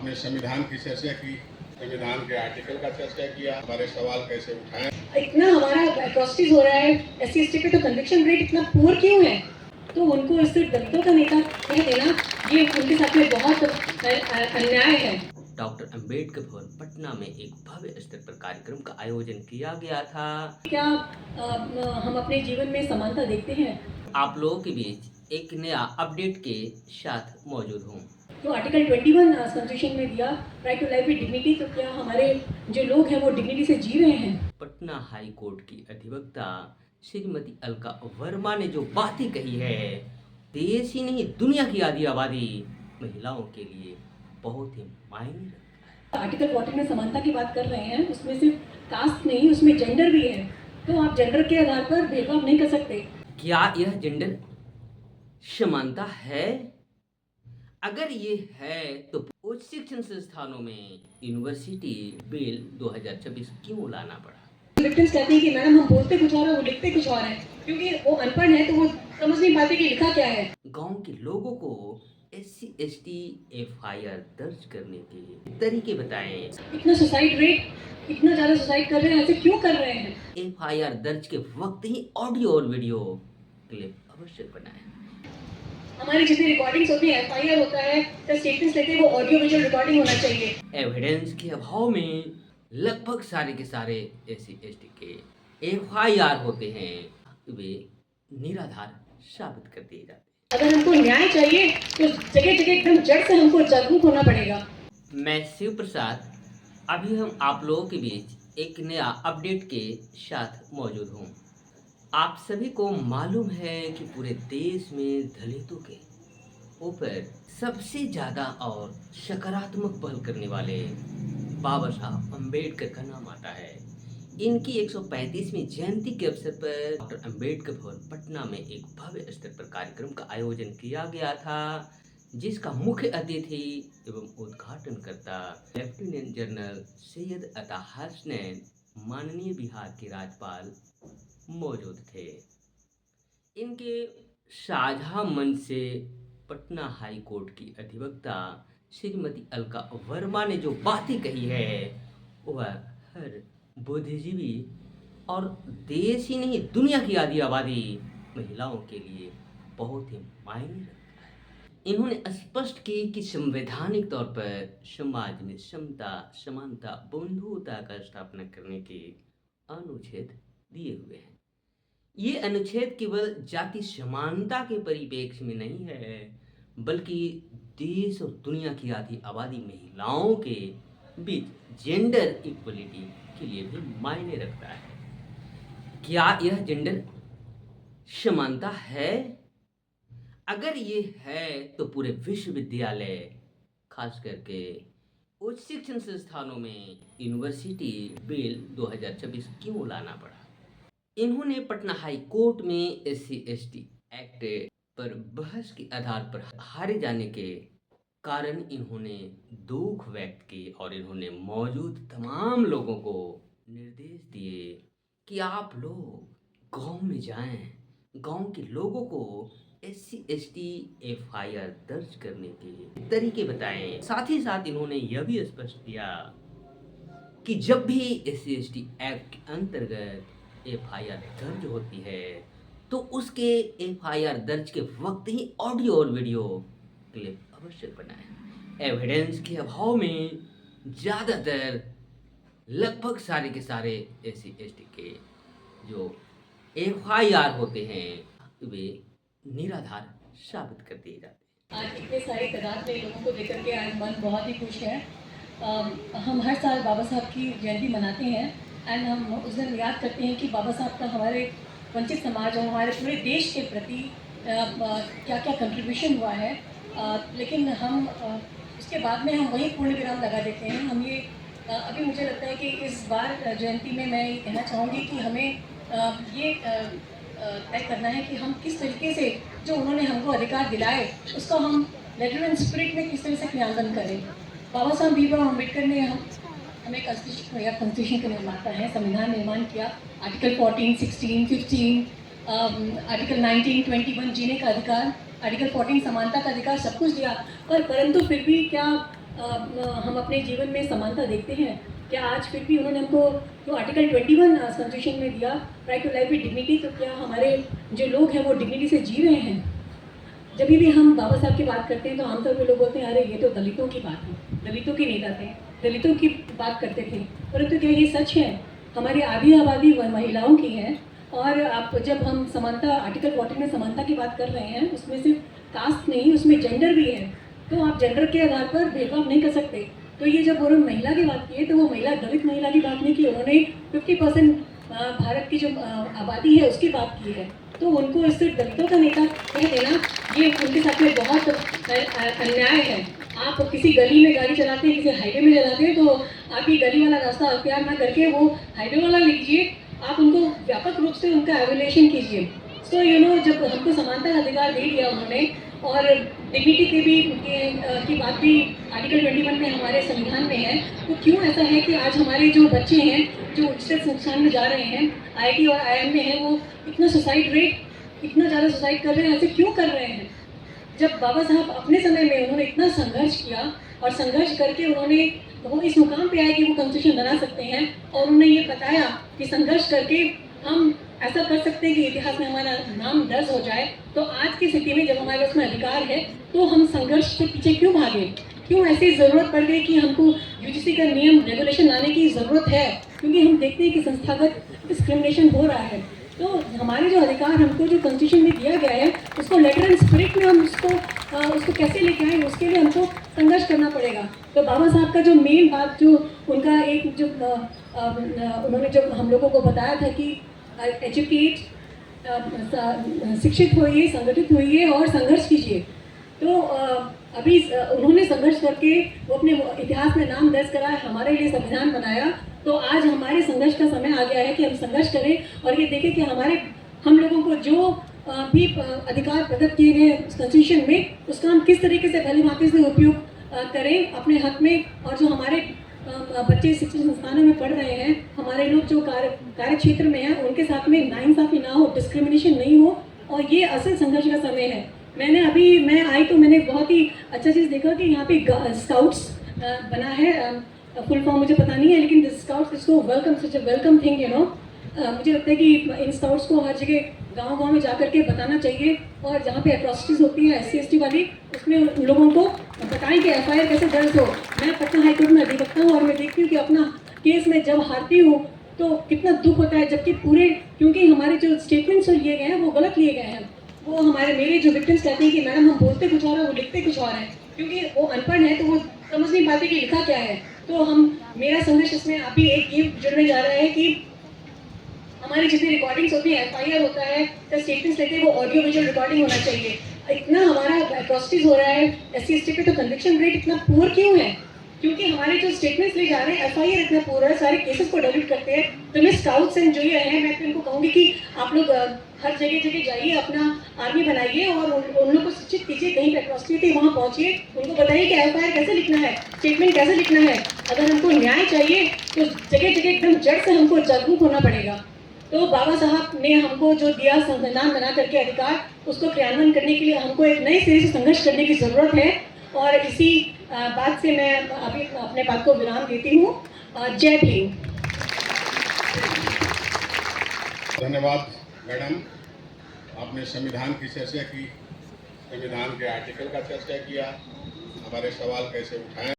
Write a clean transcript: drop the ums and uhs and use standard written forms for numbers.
आपने संविधान की चर्चा की, संविधान के आर्टिकल का चर्चा किया, हमारे सवाल कैसे उठाए। इतना हमारा एट्रोसिटीज हो रहा है, SC/ST पे तो कन्विक्शन रेट इतना पुअर क्यों है? तो उनको सिर्फ दलितों का नेता कह देना, ये उनके साथ में बहुत अन्याय है। डॉक्टर अंबेडकर भवन पटना में एक भव्य स्तर पर कार्यक्रम का आयोजन किया गया था। क्या हम अपने जीवन में समानता देखते हैं? आप लोगों के बीच एक नया अपडेट के साथ मौजूद हूँ। तो आर्टिकल 21 कॉन्स्टिट्यूशन में दिया right to life with dignity, तो क्या हमारे जो लोग हैं वो डिग्निटी से जी रहे हैं? पटना हाई कोर्ट की अधिवक्ता श्रीमती अलका वर्मा ने जो बातें कही है, देश ही नहीं दुनिया की आधी आबादी महिलाओं के लिए बहुत ही मायने रखता है। आर्टिकल 14 में समानता की बात कर रहे हैं, उसमें सिर्फ कास्ट नहीं, उसमें जेंडर भी है। तो आप जेंडर के आधार पर भेदभाव नहीं कर सकते। क्या यह जेंडर समानता है? अगर ये है तो उच्च शिक्षण संस्थानों में यूनिवर्सिटी बिल 2026 क्यों लाना पड़ा? विक्टिम्स कहते हैं कि मैडम हम बोलते कुछ और है, वो लिखते कुछ और है, क्योंकि वो अनपढ़ है तो वो समझ नहीं पाते कि लिखा क्या है। गांव के लोगों को SC/ST FIR दर्ज करने के तरीके बताएं। इतना सुसाइड रेट, इतना ज़्यादा सुसाइड कर रहे हैं, ऐसे क्यों कर रहे हैं? FIR दर्ज के वक्त ही ऑडियो और वीडियो क्लिप अवश्य बनाएं। हमारी जितनी रिकॉर्डिंग्स होती है, FIR होता है, तो स्टेटमेंट्स लेते हैं, वो ऑडियो विजुअल रिकॉर्डिंग होना चाहिए। एविडेंस के अभाव में लगभग सारे के सारे SC/ST के FIR होते हैं, वे निराधार साबित कर दिए जाते हैं। अगर हमको न्याय चाहिए तो जगह जगह एकदम जड़ से हमको जागरूक होना पड़ेगा। मैं शिव प्रसाद, अभी हम आप लोगों के बीच एक नया अपडेट के साथ मौजूद हूँ। आप सभी को मालूम है कि पूरे देश में दलितों के ऊपर सबसे ज़्यादा और सकारात्मक पहल करने वाले बाबा साहब अम्बेडकर का नाम आता है। इनकी 135वीं जयंती के अवसर पर डॉक्टर अंबेडकर भवन पटना में एक भव्य स्तर पर कार्यक्रम का आयोजन किया गया था, जिसका मुख्य अतिथि एवं उद्घाटनकर्ता लेफ्टिनेंट जनरल सैयद अता हसनैन, माननीय बिहार के राज्यपाल मौजूद थे। इनके साझा मंच से पटना हाई कोर्ट की अधिवक्ता श्रीमती अलका वर्मा ने जो बातें कही है, वह हर बुद्धिजीवी और देश ही नहीं दुनिया की आधी आबादी महिलाओं के लिए बहुत ही मायने रखता है। इन्होंने स्पष्ट की कि संवैधानिक तौर पर समाज में समता, समानता, बंधुता का स्थापना करने के अनुच्छेद दिए हुए हैं। ये अनुच्छेद केवल जाति समानता के परिप्रेक्ष्य में नहीं है, बल्कि देश और दुनिया की आधी आबादी महिलाओं के बीच जेंडर इक्वलिटी के लिए भी मायने रखता है। क्या यह जेंडर समानता है? अगर ये है तो पूरे विश्वविद्यालय, खास करके उच्च शिक्षण संस्थानों में यूनिवर्सिटी बिल 2026 क्यों लाना पड़ा? इन्होंने पटना हाई कोर्ट में SC/ST एक्ट पर बहस के आधार पर हारे जाने के कारण इन्होंने दुख व्यक्त की और इन्होंने मौजूद तमाम लोगों को निर्देश दिए कि आप लोग गांव में जाएं, गांव के लोगों को SC/ST FIR दर्ज करने के तरीके बताएं। साथ ही साथ इन्होंने यह भी स्पष्ट किया कि जब भी SC/ST एक्ट के अंतर्गत FIR दर्ज होती है तो उसके FIR दर्ज के वक्त ही ऑडियो और वीडियो क्लिप अवश्य बनाएं। एविडेंस के अभाव में ज़्यादातर लगभग सारे के सारे SC/ST के जो FIR होते हैं, वे निराधार साबित कर दिए जाते हैं। आज इतने सारे तादाद में लोगों को देख के आज मन बहुत ही खुश है। हम हर साल बाबा साहब की जयंती मनाते हैं एंड हम उस दिन याद करते हैं कि बाबा साहब का हमारे वंचित समाज और हमारे पूरे देश के प्रति क्या क्या कंट्रीब्यूशन हुआ है। लेकिन हम उसके बाद में हम वही पूर्ण विराम लगा देते हैं। हम ये अभी मुझे लगता है कि इस बार जयंती में मैं ये कहना चाहूँगी कि हमें ये तय करना है कि हम किस तरीके से जो उन्होंने हमको अधिकार दिलाए उसको हम लेटर एंड स्पिरिट में किस तरह से क्रियान्वयन करें। बाबा साहब भीमराव अम्बेडकर ने हमें कॉन्स्टिट्यूशन का निर्माता है, संविधान निर्माण किया। आर्टिकल 14, 16, 15, आर्टिकल 19, 21 जीने का अधिकार, आर्टिकल 14 समानता का अधिकार, सब कुछ दिया। परंतु फिर भी क्या हम अपने जीवन में समानता देखते हैं, क्या आज फिर भी उन्होंने हमको जो आर्टिकल 21 कॉन्स्टिट्यूशन में दिया, right to life with dignity, तो क्या हमारे जो लोग हैं वो डिग्निटी से जी रहे हैं? जब भी हम बाबा साहब की बात करते हैं तो आमतौर पर लोग बोलते हैं अरे ये तो दलितों की बात है, दलितों के नेता थे, दलितों की बात करते थे, परंतु क्या ये सच है? हमारी आधी आबादी महिलाओं की है। और आप जब हम समानता आर्टिकल 14 में समानता की बात कर रहे हैं, उसमें सिर्फ कास्ट नहीं, उसमें जेंडर भी है, तो आप जेंडर के आधार पर भेदभाव नहीं कर सकते। तो ये जब उन्होंने महिला की बात की है तो वो महिला दलित महिला की बात नहीं की, उन्होंने 50% भारत की जो आबादी है उसकी बात की है। तो उनको इससे दलितों का नेता कह देना, ये उनके साथ में बहुत अन्याय है। आप किसी गली में गाड़ी चलाते हैं, किसी हाईवे में चलाते हैं, तो आप ये गली वाला रास्ता अख्तियार ना करके वो हाईवे वाला लीजिए, आप उनको व्यापक रूप से उनका एवेल्यूएशन कीजिए। सो जब हमको समानता का अधिकार दे दिया उन्होंने, और डिग्निटी के भी की बात भी आर्टिकल 21 में हमारे संविधान में है, तो क्यों ऐसा है कि आज हमारे जो बच्चे हैं जो उच्चतर संस्थान में जा रहे हैं, IIT और IIM में हैं, वो इतना सुसाइड रेट इतना ज़्यादा सुसाइड कर रहे हैं? ऐसे क्यों कर रहे हैं? जब बाबा साहब अपने समय में उन्होंने इतना संघर्ष किया और संघर्ष करके उन्होंने वो इस मुकाम पे आए कि वो कॉन्स्टिट्यूशन बना सकते हैं, और उन्होंने ये बताया कि संघर्ष करके हम ऐसा कर सकते हैं कि इतिहास में हमारा नाम दर्ज हो जाए। तो आज की स्थिति में जब हमारे पास में अधिकार है तो हम संघर्ष से पीछे क्यों भागे? क्यों ऐसी ज़रूरत पड़ गई कि हमको UGC का नियम रेगुलेशन लाने की ज़रूरत है? क्योंकि हम देखते हैं कि संस्थागत डिस्क्रिमिनेशन हो रहा है। तो हमारे जो अधिकार हमको जो कॉन्स्टिट्यूशन में दिया गया है, उसको लेटर एंड स्पिरिट में हम उसको कैसे लेके आए, उसके लिए हमको संघर्ष करना पड़ेगा। तो बाबा साहब का जो मेन बात, जो उनका एक जो उन्होंने जब हम लोगों को बताया था कि एजुकेट, शिक्षित होइए, संगठित होइए और संघर्ष कीजिए, तो अभी उन्होंने संघर्ष करके वो अपने इतिहास में नाम दर्ज करा, हमारे लिए संविधान बनाया। तो आज हमारे संघर्ष का समय आ गया है कि हम संघर्ष करें और ये देखें कि हम लोगों को जो भी अधिकार प्रदत्त किए गए कॉन्स्टिट्यूशन में, उसका हम किस तरीके से भली भांति से उपयोग करें अपने हक में। और जो हमारे बच्चे शिक्षण संस्थानों में पढ़ रहे हैं, हमारे लोग जो कार्य क्षेत्र में हैं, उनके साथ में नाइंसाफी ना हो, डिस्क्रिमिनेशन नहीं हो, और ये असल संघर्ष का समय है। मैं आई तो मैंने बहुत ही अच्छा चीज़ देखा कि यहाँ पे स्काउट्स बना है, फुल फॉर्म मुझे पता नहीं है, लेकिन स्काउट्स इसको वेलकम, सच अ वेलकम थिंग, मुझे लगता है कि इन स्काउट्स को हर जगह गांव-गांव में जाकर के बताना चाहिए, और जहाँ पे एट्रॉसिटीज़ होती है SC/ST वाली, उसमें उन लोगों को बताएं कि FIR कैसे दर्ज हो। मैं पटना हाईकोर्ट में अधिवक्ता हूँ और मैं देखती हूँ कि अपना केस में जब हारती हूँ तो कितना दुख होता है, जबकि क्योंकि हमारे जो स्टेटमेंट्स लिए गए हैं वो गलत लिए गए हैं। वो मेरे जो विक्टिम्स कहते हैं कि मैडम हम बोलते कुछ और है, वो लिखते कुछ और है, क्योंकि वो अनपढ़ है तो वो समझ नहीं पाते कि लिखा क्या है। तो मेरा संदेश इसमें अभी एक ये जुड़ने जा रहा है कि हमारी जितनी रिकॉर्डिंग्स होती है, FIR होता है या स्टेटमेंट्स लेते हैं, वो ऑडियो विजुअल रिकॉर्डिंग होना चाहिए। इतना हमारा एट्रॉसिटीज हो रहा है SC/ST पे, तो कन्विक्शन रेट इतना पुअर क्यों है? क्योंकि हमारे जो स्टेटमेंट्स ले जा रहे हैं, FIR इतना पुअर है, सारे केसेस को डिलीट करते हैं। तो मैं स्काउट्स एंड जो ये हैं, मैं तो इनको कहूँगी कि आप लोग हर जगह जाइए, अपना आर्मी बनाइए और उन लोग को शिक्षित कीजिए। कहीं पे एट्रॉसिटी थी वहाँ पहुँचिए, उनको बताइए कि FIR कैसे लिखना है, स्टेटमेंट कैसे लिखना है। अगर हमको न्याय चाहिए तो जगह एकदम जड़ से हमको जागरूक होना पड़ेगा। तो बाबा साहब ने हमको जो दिया संविधान बना करके अधिकार, उसको क्रियान्वयन करने के लिए हमको एक नए सिरे से संघर्ष करने की ज़रूरत है। और इसी बात से मैं अभी अपने बात को विराम देती हूँ। जय भीम। धन्यवाद मैडम, आपने संविधान की चर्चा की, संविधान के आर्टिकल का चर्चा किया, हमारे सवाल कैसे उठाए।